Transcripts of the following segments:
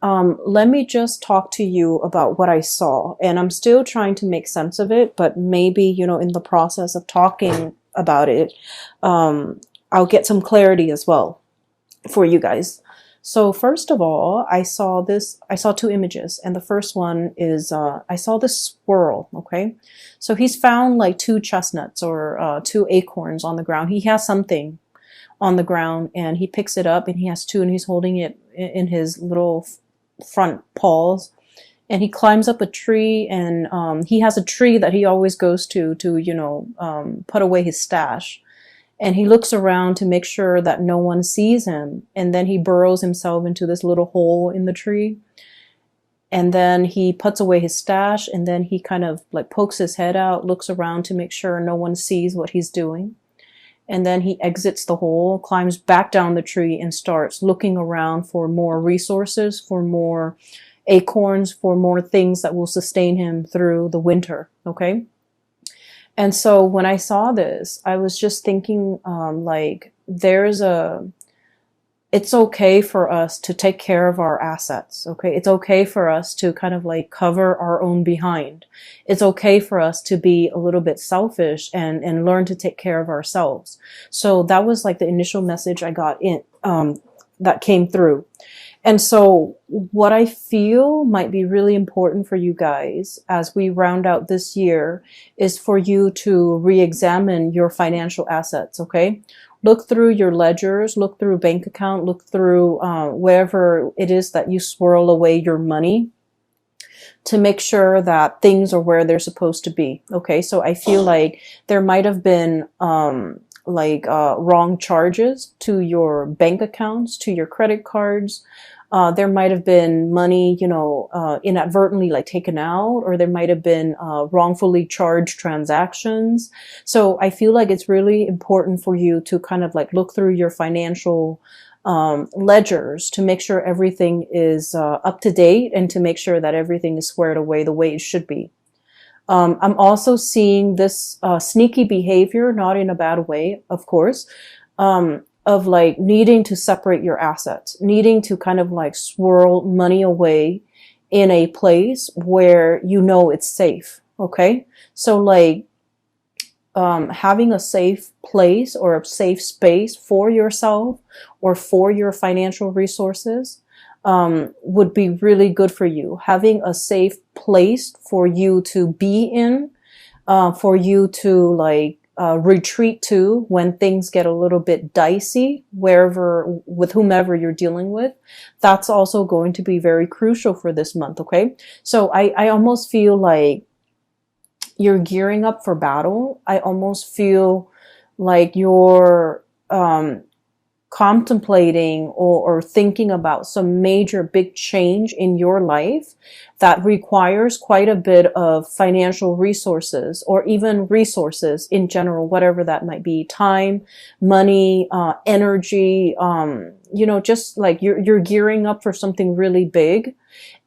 Let me just talk to you about what I saw. And I'm still trying to make sense of it, but maybe, in the process of talking about it, I'll get some clarity as well for you guys. So first of all, I saw two images, and the first one is, I saw this squirrel, okay? So he's found like two chestnuts or two acorns on the ground. He has something on the ground and he picks it up and he has two and he's holding it in his little front paws, and he climbs up a tree, and he has a tree that he always goes to put away his stash, and he looks around to make sure that no one sees him, and then he burrows himself into this little hole in the tree, and then he puts away his stash, and then he kind of like pokes his head out, looks around to make sure no one sees what he's doing. And then he exits the hole, climbs back down the tree, and starts looking around for more resources, for more acorns, for more things that will sustain him through the winter. Okay. And so when I saw this, I was just thinking, it's okay for us to take care of our assets. Okay. It's okay for us to kind of like cover our own behind. It's okay for us to be a little bit selfish and learn to take care of ourselves. So that was like the initial message I got that came through. And so what I feel might be really important for you guys as we round out this year is for you to re-examine your financial assets. Okay. Look through your ledgers, look through a bank account, look through wherever it is that you swirl away your money to make sure that things are where they're supposed to be. Okay, so I feel like there might have been wrong charges to your bank accounts, to your credit cards. There might have been money, inadvertently like taken out, or there might have been wrongfully charged transactions. So I feel like it's really important for you to kind of like look through your financial ledgers to make sure everything is up to date and to make sure that everything is squared away the way it should be. I'm also seeing this sneaky behavior, not in a bad way, of course, of like needing to separate your assets, needing to kind of like swirl money away in a place where it's safe. Okay. So like, having a safe place or a safe space for yourself or for your financial resources, would be really good for you. Having a safe place for you to be in, for you to like, retreat to when things get a little bit dicey, with whomever you're dealing with. That's also going to be very crucial for this month. Okay. So I almost feel like you're gearing up for battle. I almost feel like you're, contemplating or thinking about some major big change in your life that requires quite a bit of financial resources or even resources in general, whatever that might be, time, money, energy, just like you're gearing up for something really big,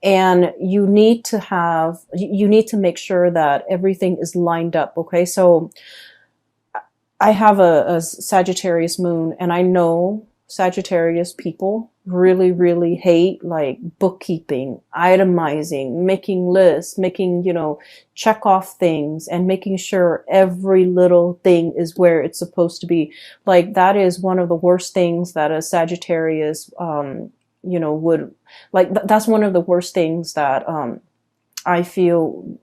and you need to make sure that everything is lined up. Okay. So I have a Sagittarius moon, and I know Sagittarius people really, really hate like bookkeeping, itemizing, making lists, making, check off things and making sure every little thing is where it's supposed to be. Like that is one of the worst things that a Sagittarius, would like, that's one of the worst things that, I feel,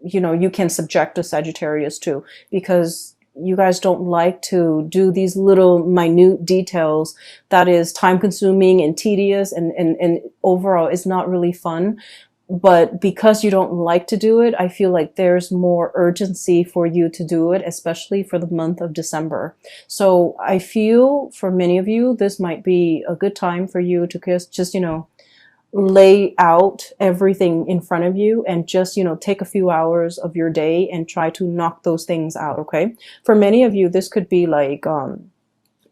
you can subject a Sagittarius to, because you guys don't like to do these little minute details that is time consuming and tedious and overall it's not really fun. But because you don't like to do it, I feel like there's more urgency for you to do it, especially for the month of December. So I feel for many of you, this might be a good time for you to just lay out everything in front of you and just, take a few hours of your day and try to knock those things out. Okay. For many of you, this could be like,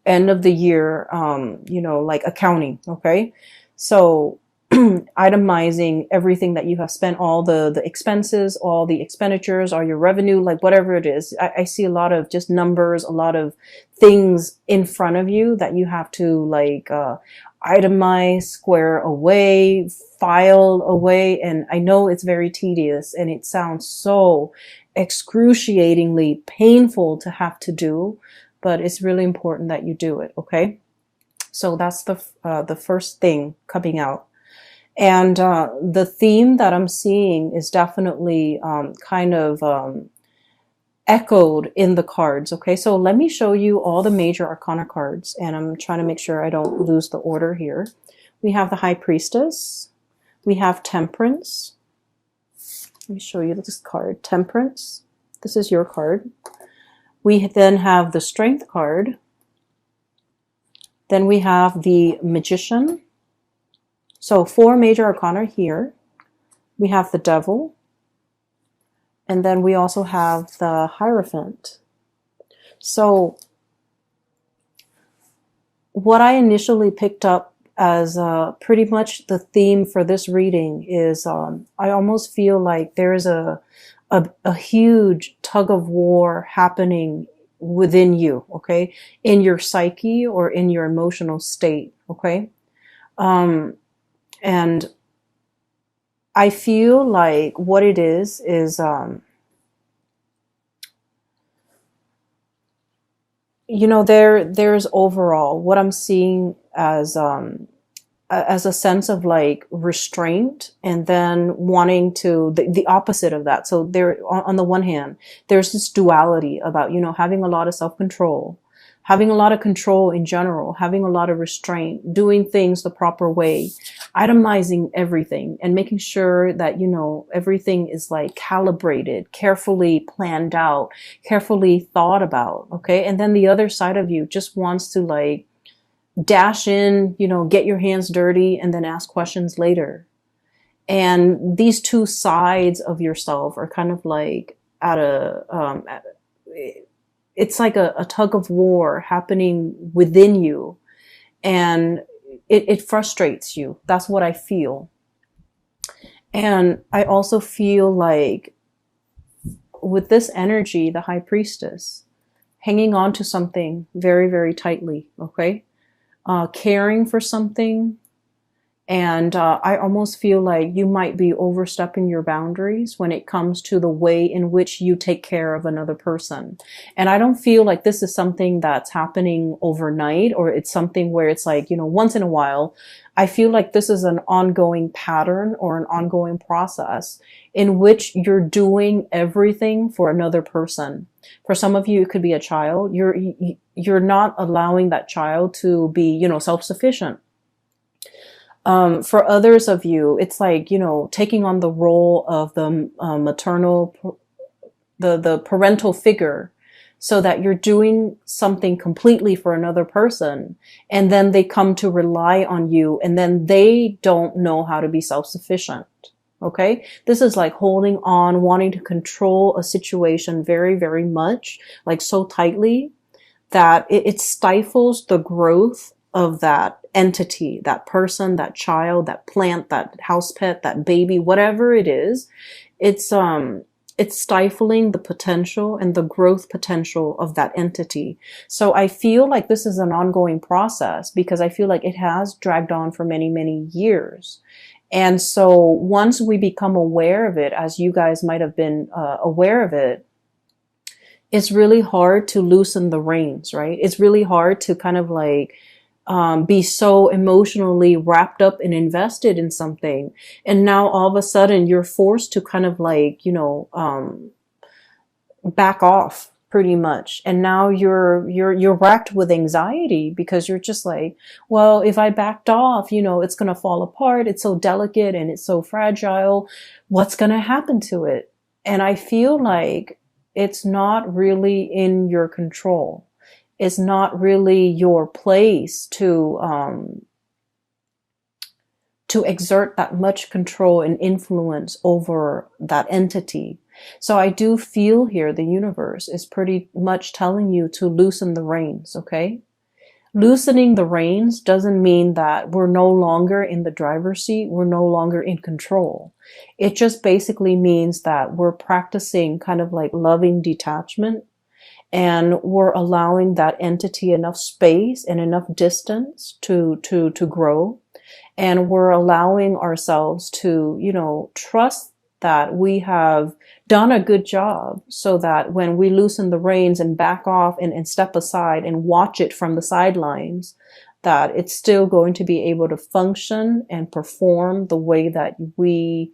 end of the year, like accounting. Okay. So itemizing everything that you have spent, all the expenses, all the expenditures, all your revenue, like whatever it is. I see a lot of just numbers, a lot of things in front of you that you have to like, itemize, square away, file away. And I know it's very tedious and it sounds so excruciatingly painful to have to do, but it's really important that you do it. Okay. So that's the first thing coming out. And the theme that I'm seeing is definitely kind of echoed in the cards. Okay, so let me show you all the major arcana cards, and I'm trying to make sure I don't lose the order here. We have the High Priestess. We have Temperance. Let me show you this card, Temperance. This is your card. We then have the Strength card. Then we have the Magician. So 4 major arcana here. We have the Devil. And then we also have the Hierophant. So what I initially picked up as pretty much the theme for this reading is I almost feel like there is a huge tug of war happening within you, okay, in your psyche or in your emotional state, okay? And I feel like what it is you know, there's overall what I'm seeing as a sense of like restraint, and then wanting to the opposite of that. So there, on the one hand, there's this duality about, you know, having a lot of self-control, having a lot of control in general, having a lot of restraint, doing things the proper way, itemizing everything and making sure that, you know, everything is like calibrated, carefully planned out, carefully thought about. Okay. And then the other side of you just wants to like dash in, you know, get your hands dirty and then ask questions later. And these two sides of yourself are kind of like it's like a tug of war happening within you, and it frustrates you. That's what I feel. And I also feel like with this energy, the High Priestess, hanging on to something very, very tightly, okay? Caring for something. And I almost feel like you might be overstepping your boundaries when it comes to the way in which you take care of another person. And I don't feel like this is something that's happening overnight, or it's something where it's like, you know, once in a while. I feel like this is an ongoing pattern or an ongoing process in which you're doing everything for another person. For some of you, it could be a child. You're not allowing that child to be, you know, self-sufficient. For others of you, it's like, you know, taking on the role of the maternal, the parental figure, so that you're doing something completely for another person, and then they come to rely on you, and then they don't know how to be self-sufficient. Okay? This is like holding on, wanting to control a situation very, very much, like so tightly that it stifles the growth of that entity, that person, that child, that plant, that house pet, that baby, whatever it is. It's stifling the potential and the growth potential of that entity. So I feel like this is an ongoing process, because I feel like it has dragged on for many, many years. And so once we become aware of it, as you guys might have been aware of it, it's really hard to loosen the reins, right? It's really hard to kind of like be so emotionally wrapped up and invested in something. And now all of a sudden you're forced to kind of like, you know, back off pretty much. And now you're racked with anxiety, because you're just like, well, if I backed off, you know, it's going to fall apart. It's so delicate and it's so fragile. What's going to happen to it? And I feel like it's not really in your control. It's not really your place to exert that much control and influence over that entity. So I do feel here the universe is pretty much telling you to loosen the reins, okay? Loosening the reins doesn't mean that we're no longer in the driver's seat, we're no longer in control. It just basically means that we're practicing kind of like loving detachment, and we're allowing that entity enough space and enough distance to grow. And we're allowing ourselves to, trust that we have done a good job, so that when we loosen the reins and back off and step aside and watch it from the sidelines, that it's still going to be able to function and perform the way that we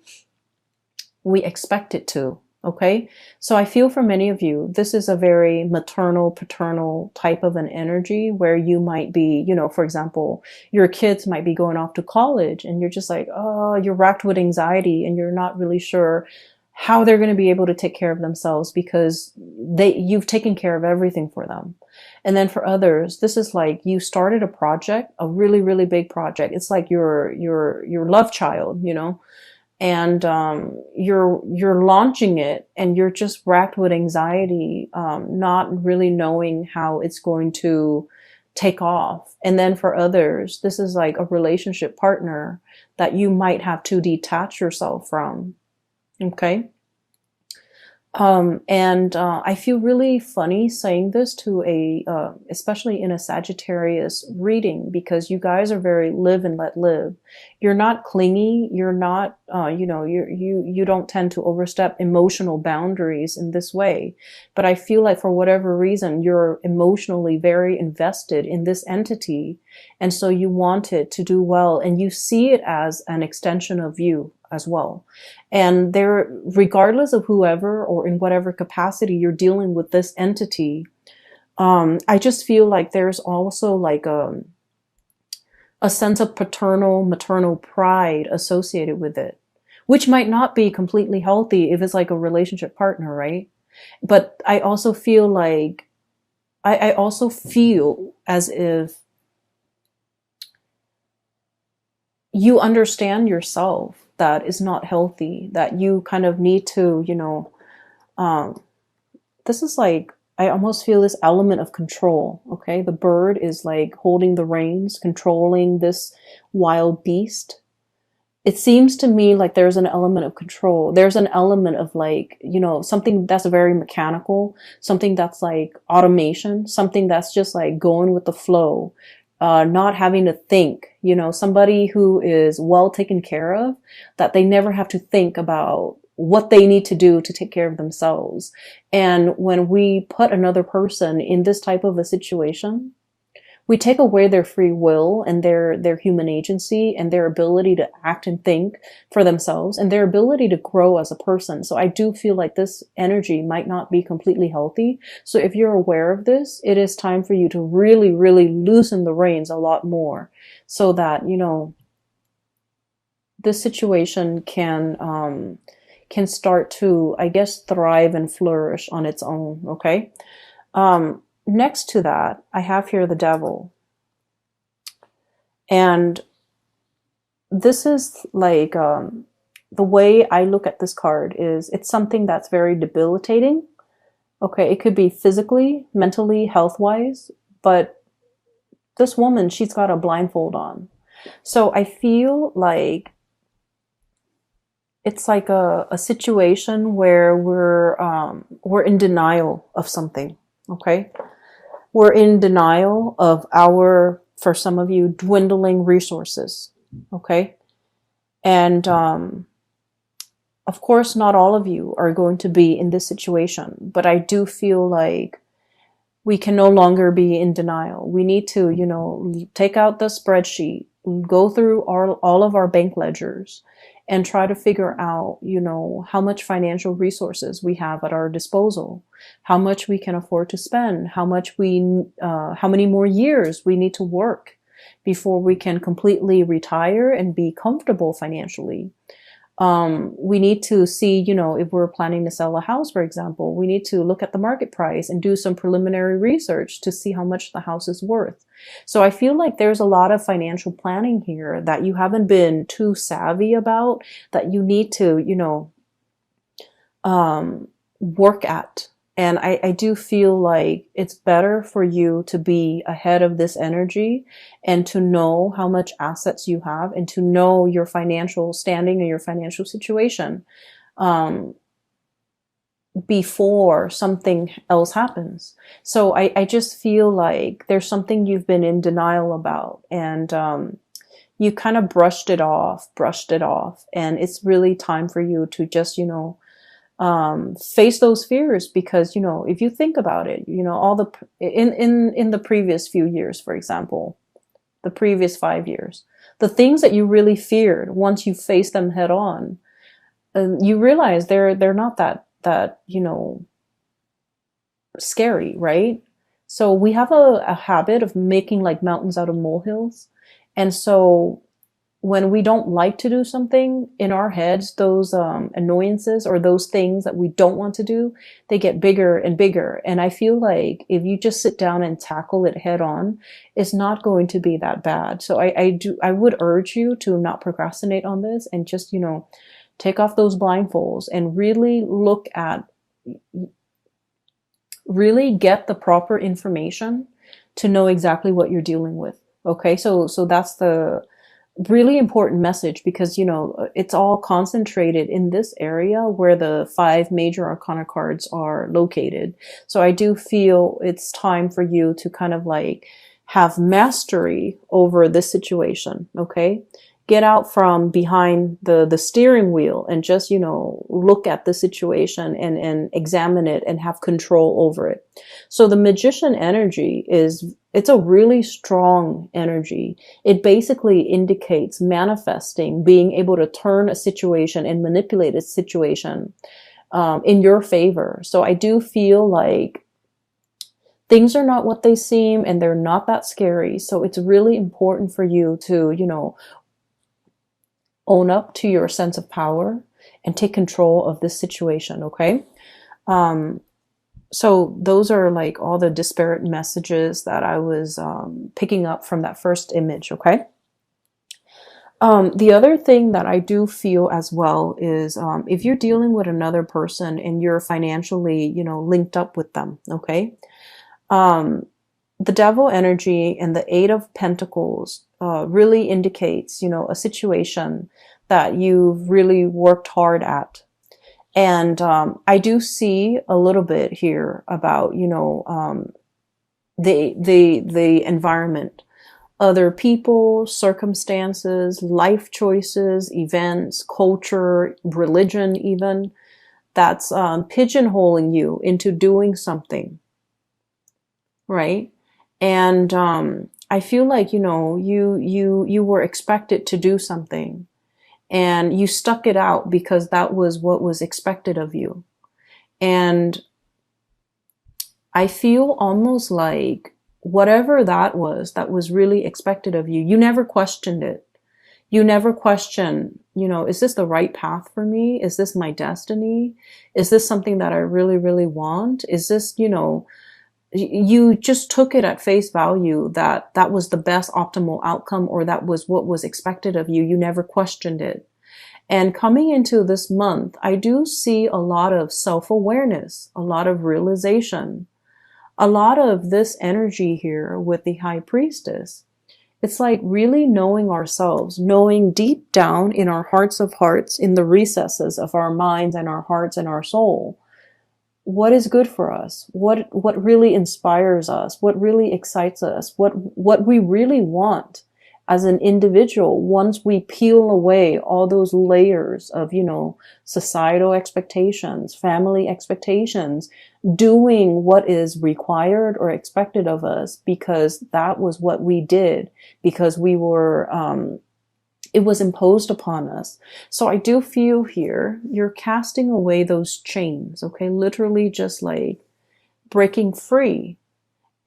expect it to. Okay. So I feel for many of you, this is a very maternal, paternal type of an energy where you might be, for example, your kids might be going off to college and you're just like, oh, you're racked with anxiety and you're not really sure how they're going to be able to take care of themselves because you've taken care of everything for them. And then for others, this is like you started a project, a really, really big project. It's like your love child, and you're launching it and you're just racked with anxiety, not really knowing how it's going to take off. And then for others, this is like a relationship partner that you might have to detach yourself from. Okay. I feel really funny saying this to especially in a Sagittarius reading, because you guys are very live and let live. You're not clingy. You're not, you don't tend to overstep emotional boundaries in this way. But I feel like for whatever reason, you're emotionally very invested in this entity. And so you want it to do well, and you see it as an extension of you as well. And regardless of whoever or in whatever capacity you're dealing with this entity, I just feel like there's also like a sense of paternal, maternal pride associated with it, which might not be completely healthy if it's like a relationship partner, right? But I also feel like, I also feel as if you understand yourself that is not healthy, that you kind of need to, this is like, I almost feel this element of control. Okay. The bird is like holding the reins, controlling this wild beast. It seems to me like there's an element of control. There's an element of like, something that's very mechanical, something that's like automation, something that's just like going with the flow. Not having to think, somebody who is well taken care of, that they never have to think about what they need to do to take care of themselves. And when we put another person in this type of a situation, we take away their free will and their human agency and their ability to act and think for themselves and their ability to grow as a person. So I do feel like this energy might not be completely healthy. So if you're aware of this, it is time for you to really, really loosen the reins a lot more, so that, this situation can start to, I guess, thrive and flourish on its own. Okay. Next to that, I have here the devil. And this is like, the way I look at this card is it's something that's very debilitating. Okay. It could be physically, mentally, health-wise, but this woman, she's got a blindfold on. So I feel like it's like a situation where we're in denial of something. Okay. We're in denial of for some of you, dwindling resources. Okay. And, of course, not all of you are going to be in this situation, but I do feel like we can no longer be in denial. We need to, take out the spreadsheet, go through all of our bank ledgers and try to figure out, how much financial resources we have at our disposal, how much we can afford to spend, how many more years we need to work before we can completely retire and be comfortable financially. We need to see, if we're planning to sell a house, for example, we need to look at the market price and do some preliminary research to see how much the house is worth. So I feel like there's a lot of financial planning here that you haven't been too savvy about, that you need to, work at. And I do feel like it's better for you to be ahead of this energy and to know how much assets you have and to know your financial standing and your financial situation. before something else happens. So I just feel like there's something you've been in denial about, and you kind of brushed it off. And it's really time for you to just, face those fears, because, if you think about it, all in the previous few years, for example, the previous 5 years, the things that you really feared, once you face them head on, you realize they're not that scary, right? So we have a habit of making like mountains out of molehills. And so when we don't like to do something in our heads, those annoyances or those things that we don't want to do, they get bigger and bigger. And I feel like if you just sit down and tackle it head on, it's not going to be that bad. So I would urge you to not procrastinate on this, and just, take off those blindfolds and really really get the proper information to know exactly what you're dealing with. Okay. So that's the really important message, because, it's all concentrated in this area where the 5 major arcana cards are located. So I do feel it's time for you to kind of like have mastery over this situation. Okay. Get out from behind the steering wheel and just, look at the situation and examine it and have control over it. So the Magician energy it's a really strong energy. It basically indicates manifesting, being able to turn a situation and manipulate a situation in your favor. So I do feel like things are not what they seem, and they're not that scary. So it's really important for you to, own up to your sense of power and take control of this situation. Okay. So those are like all the disparate messages that I was picking up from that first image. Okay. The other thing that I do feel as well is if you're dealing with another person and you're financially, linked up with them. Okay. The Devil energy and the 8 of Pentacles really indicates, a situation that you've really worked hard at. And I do see a little bit here about, the environment, other people, circumstances, life choices, events, culture, religion, even, that's pigeonholing you into doing something, right? And I feel like, you were expected to do something, and you stuck it out because that was what was expected of you. And I feel almost like whatever that was really expected of you, you never questioned it. You never questioned, is this the right path for me? Is this my destiny? Is this something that I really, really want? Is this, you just took it at face value that that was the best optimal outcome, or that was what was expected of you. You never questioned it. And coming into this month, I do see a lot of self-awareness, a lot of realization, a lot of this energy here with the High Priestess. It's like really knowing ourselves, knowing deep down in our hearts of hearts, in the recesses of our minds and our hearts and our soul, what is good for us, what really inspires us, what really excites us, what we really want as an individual once we peel away all those layers of, societal expectations, family expectations, doing what is required or expected of us because that was what we did, because we were, it was imposed upon us. So I do feel here, you're casting away those chains, okay? Literally just like breaking free.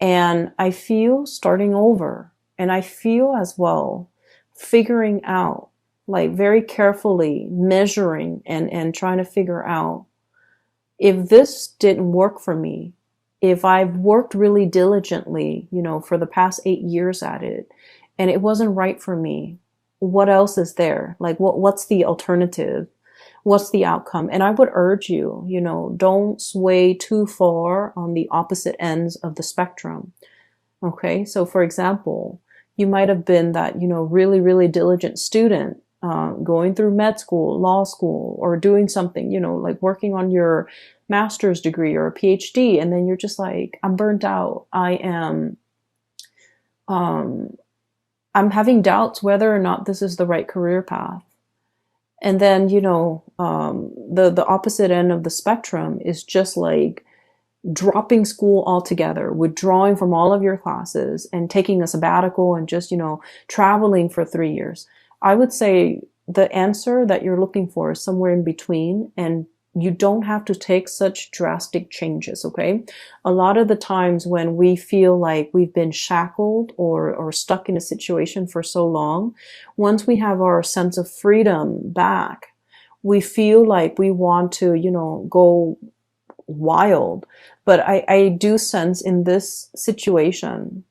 And I feel starting over. And I feel as well figuring out, like very carefully measuring and trying to figure out, if this didn't work for me, if I've worked really diligently, for the past 8 years at it, and it wasn't right for me, what else is there? Like, what's the alternative? What's the outcome? And I would urge you, don't sway too far on the opposite ends of the spectrum. Okay. So for example, you might have been that, really, really diligent student, going through med school, law school, or doing something, like working on your master's degree or a PhD, and then you're just like, I'm burnt out. Um, I'm having doubts whether or not this is the right career path. And then, the opposite end of the spectrum is just like dropping school altogether, withdrawing from all of your classes and taking a sabbatical and just, traveling for 3 years. I would say the answer that you're looking for is somewhere in between, and you don't have to take such drastic changes, okay? A lot of the times when we feel like we've been shackled or stuck in a situation for so long, once we have our sense of freedom back, we feel like we want to, go wild. But I do sense in this situation